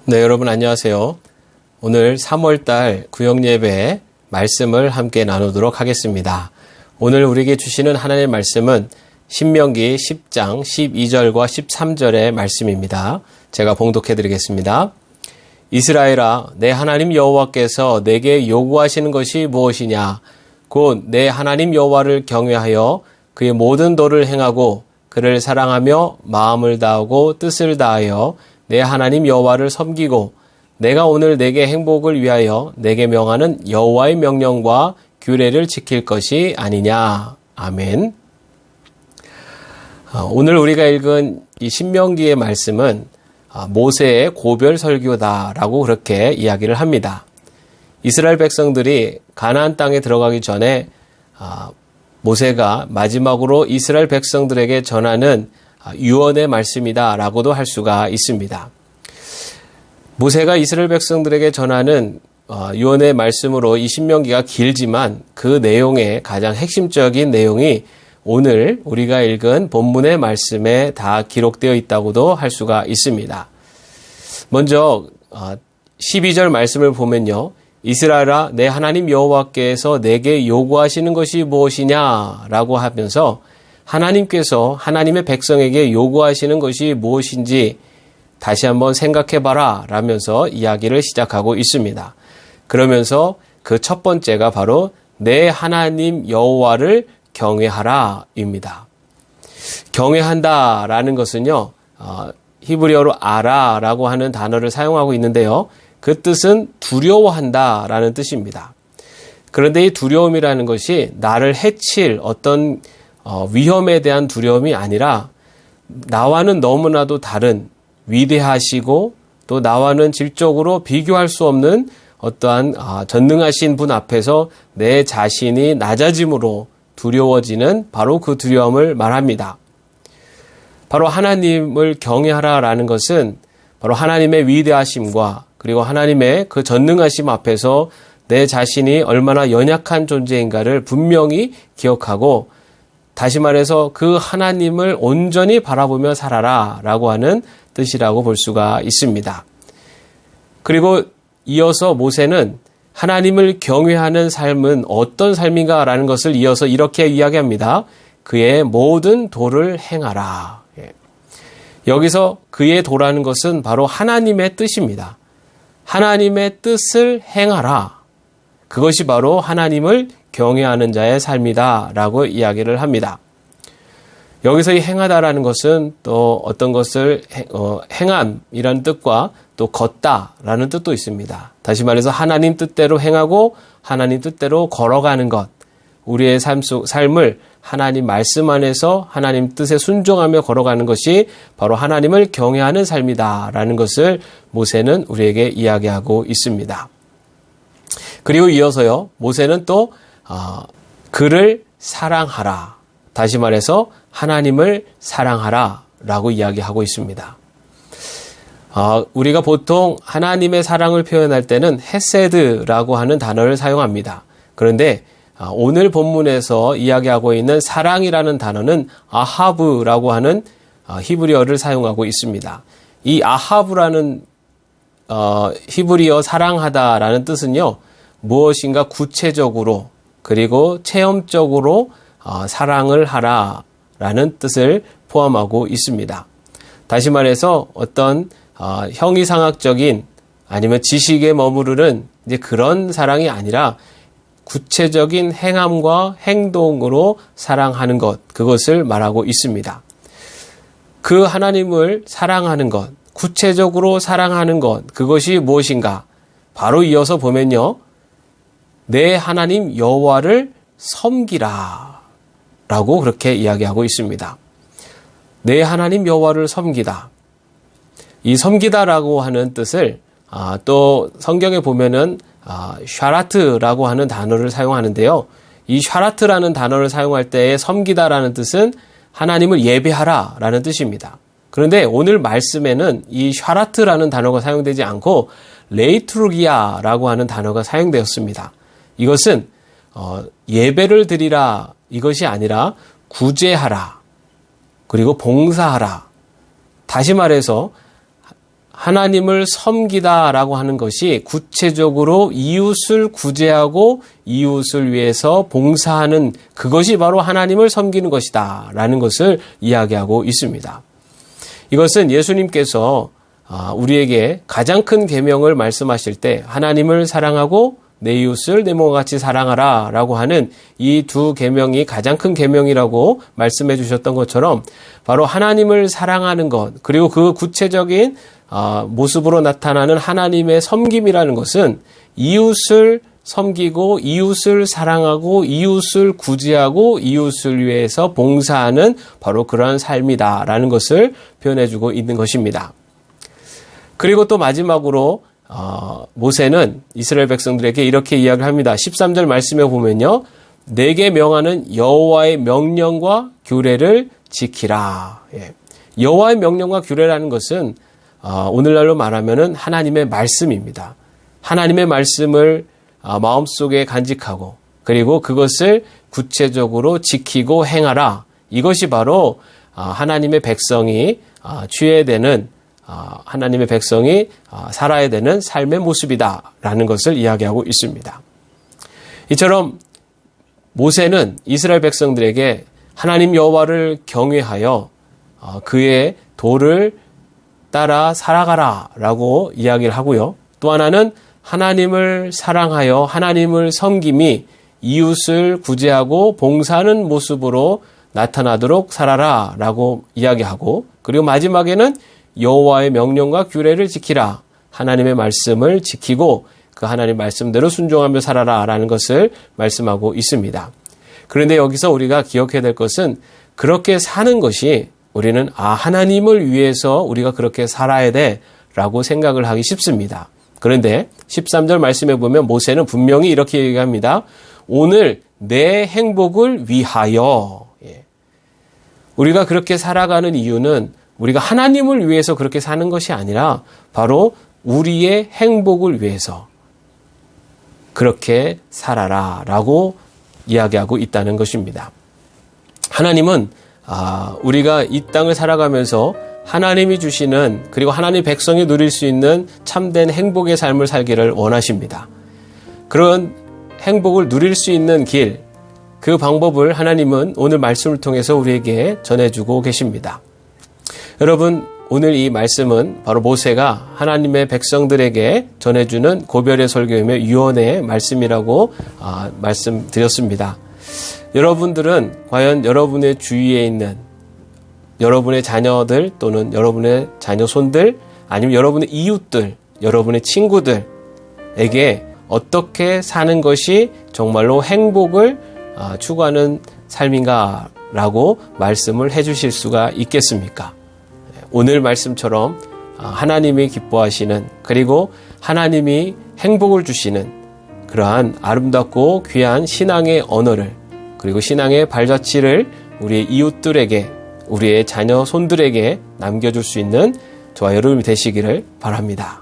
네, 여러분 안녕하세요. 오늘 3월달 구역예배 말씀을 함께 나누도록 하겠습니다. 오늘 우리에게 주시는 하나님의 말씀은 신명기 10장 12절과 13절의 말씀입니다. 제가 봉독해 드리겠습니다. 이스라엘아, 내 하나님 여호와께서 내게 요구하시는 것이 무엇이냐? 곧 내 하나님 여호와를 경외하여 그의 모든 도를 행하고 그를 사랑하며 마음을 다하고 뜻을 다하여 내 하나님 여호와를 섬기고 내가 오늘 내게 행복을 위하여 내게 명하는 여호와의 명령과 규례를 지킬 것이 아니냐. 아멘. 오늘 우리가 읽은 이 신명기의 말씀은 모세의 고별 설교다라고 그렇게 이야기를 합니다. 이스라엘 백성들이 가나안 땅에 들어가기 전에 모세가 마지막으로 이스라엘 백성들에게 전하는 유언의 말씀이다라고도 할 수가 있습니다. 모세가 이스라엘 백성들에게 전하는 유언의 말씀으로 이 신명기가 길지만 그 내용의 가장 핵심적인 내용이 오늘 우리가 읽은 본문의 말씀에 다 기록되어 있다고도 할 수가 있습니다. 먼저 12절 말씀을 보면요. 이스라엘아, 내 하나님 여호와께서 내게 요구하시는 것이 무엇이냐라고 하면서 하나님께서 하나님의 백성에게 요구하시는 것이 무엇인지 다시 한번 생각해봐라 라면서 이야기를 시작하고 있습니다. 그러면서 그 첫 번째가 바로 내 하나님 여호와를 경외하라 입니다. 경외한다 라는 것은요, 히브리어로 아라라고 하는 단어를 사용하고 있는데요. 그 뜻은 두려워한다 라는 뜻입니다. 그런데 이 두려움이라는 것이 나를 해칠 어떤 위험에 대한 두려움이 아니라 나와는 너무나도 다른 위대하시고 또 나와는 질적으로 비교할 수 없는 어떠한 전능하신 분 앞에서 내 자신이 낮아짐으로 두려워지는 바로 그 두려움을 말합니다. 바로 하나님을 경외하라라는 것은 바로 하나님의 위대하심과 그리고 하나님의 그 전능하심 앞에서 내 자신이 얼마나 연약한 존재인가를 분명히 기억하고 다시 말해서 그 하나님을 온전히 바라보며 살아라 라고 하는 뜻이라고 볼 수가 있습니다. 그리고 이어서 모세는 하나님을 경외하는 삶은 어떤 삶인가 라는 것을 이어서 이렇게 이야기합니다. 그의 모든 도를 행하라. 여기서 그의 도라는 것은 바로 하나님의 뜻입니다. 하나님의 뜻을 행하라. 그것이 바로 하나님을 경외하는 자의 삶이다 라고 이야기를 합니다. 여기서 이 행하다라는 것은 또 어떤 것을 행함이라는 뜻과 또 걷다라는 뜻도 있습니다. 다시 말해서 하나님 뜻대로 행하고 하나님 뜻대로 걸어가는 것. 우리의 삶을 하나님 말씀 안에서 하나님 뜻에 순종하며 걸어가는 것이 바로 하나님을 경외하는 삶이다 라는 것을 모세는 우리에게 이야기하고 있습니다. 그리고 이어서요, 모세는 또 그를 사랑하라. 다시 말해서 하나님을 사랑하라 라고 이야기하고 있습니다. 우리가 보통 하나님의 사랑을 표현할 때는 헤세드라고 하는 단어를 사용합니다. 그런데 오늘 본문에서 이야기하고 있는 사랑이라는 단어는 아하브라고 하는 히브리어를 사용하고 있습니다. 이 아하브라는 히브리어 사랑하다라는 뜻은요, 무엇인가 구체적으로 그리고 체험적으로 사랑을 하라라는 뜻을 포함하고 있습니다. 다시 말해서 어떤 형이상학적인 아니면 지식에 머무르는 이제 그런 사랑이 아니라 구체적인 행함과 행동으로 사랑하는 것, 그것을 말하고 있습니다. 그 하나님을 사랑하는 것, 구체적으로 사랑하는 것, 그것이 무엇인가? 바로 이어서 보면요, 내 하나님 여호와를 섬기라 라고 그렇게 이야기하고 있습니다. 내 하나님 여호와를 섬기다. 이 섬기다라고 하는 뜻을 또 성경에 보면은 샤라트라고 하는 단어를 사용하는데요. 이 샤라트라는 단어를 사용할 때의 섬기다라는 뜻은 하나님을 예배하라 라는 뜻입니다. 그런데 오늘 말씀에는 이 샤라트라는 단어가 사용되지 않고 레이투르기아라고 하는 단어가 사용되었습니다. 이것은 예배를 드리라 이것이 아니라 구제하라 그리고 봉사하라. 다시 말해서 하나님을 섬기다라고 하는 것이 구체적으로 이웃을 구제하고 이웃을 위해서 봉사하는 그것이 바로 하나님을 섬기는 것이다 라는 것을 이야기하고 있습니다. 이것은 예수님께서 우리에게 가장 큰 계명을 말씀하실 때 하나님을 사랑하고 내 이웃을 내 몸과 같이 사랑하라 라고 하는 이 두 계명이 가장 큰 계명이라고 말씀해 주셨던 것처럼 바로 하나님을 사랑하는 것 그리고 그 구체적인 모습으로 나타나는 하나님의 섬김이라는 것은 이웃을 섬기고 이웃을 사랑하고 이웃을 구제하고 이웃을 위해서 봉사하는 바로 그러한 삶이다라는 것을 표현해주고 있는 것입니다. 그리고 또 마지막으로 모세는 이스라엘 백성들에게 이렇게 이야기를 합니다. 13절 말씀에 보면요. 내게 명하는 여호와의 명령과 규례를 지키라. 여호와의 명령과 규례라는 것은 오늘날로 말하면은 하나님의 말씀입니다. 하나님의 말씀을 마음속에 간직하고 그리고 그것을 구체적으로 지키고 행하라. 이것이 바로 하나님의 백성이 취해야 되는 하나님의 백성이 살아야 되는 삶의 모습이다라는 것을 이야기하고 있습니다. 이처럼 모세는 이스라엘 백성들에게 하나님 여호와를 경외하여 그의 도를 따라 살아가라라고 이야기를 하고요. 또 하나는 하나님을 사랑하여 하나님을 섬김이 이웃을 구제하고 봉사하는 모습으로 나타나도록 살아라라고 이야기하고 그리고 마지막에는 여호와의 명령과 규례를 지키라. 하나님의 말씀을 지키고 그 하나님 말씀대로 순종하며 살아라라는 것을 말씀하고 있습니다. 그런데 여기서 우리가 기억해야 될 것은 그렇게 사는 것이 우리는 하나님을 위해서 우리가 그렇게 살아야 돼라고 생각을 하기 쉽습니다. 그런데 13절 말씀에 보면 모세는 분명히 이렇게 얘기합니다. 오늘 내 행복을 위하여. 우리가 그렇게 살아가는 이유는 우리가 하나님을 위해서 그렇게 사는 것이 아니라 바로 우리의 행복을 위해서 그렇게 살아라라고 이야기하고 있다는 것입니다. 하나님은 우리가 이 땅을 살아가면서 하나님이 주시는 그리고 하나님 백성이 누릴 수 있는 참된 행복의 삶을 살기를 원하십니다. 그런 행복을 누릴 수 있는 길, 그 방법을 하나님은 오늘 말씀을 통해서 우리에게 전해주고 계십니다. 여러분, 오늘 이 말씀은 바로 모세가 하나님의 백성들에게 전해주는 고별의 설교이며 유언의 말씀이라고 말씀드렸습니다. 여러분들은 과연 여러분의 주위에 있는 여러분의 자녀들 또는 여러분의 자녀 손들 아니면 여러분의 이웃들, 여러분의 친구들에게 어떻게 사는 것이 정말로 행복을 추구하는 삶인가라고 말씀을 해주실 수가 있겠습니까? 오늘 말씀처럼 하나님이 기뻐하시는 그리고 하나님이 행복을 주시는 그러한 아름답고 귀한 신앙의 언어를 그리고 신앙의 발자취를 우리의 이웃들에게 우리의 자녀 손들에게 남겨줄 수 있는 저와 여러분이 되시기를 바랍니다.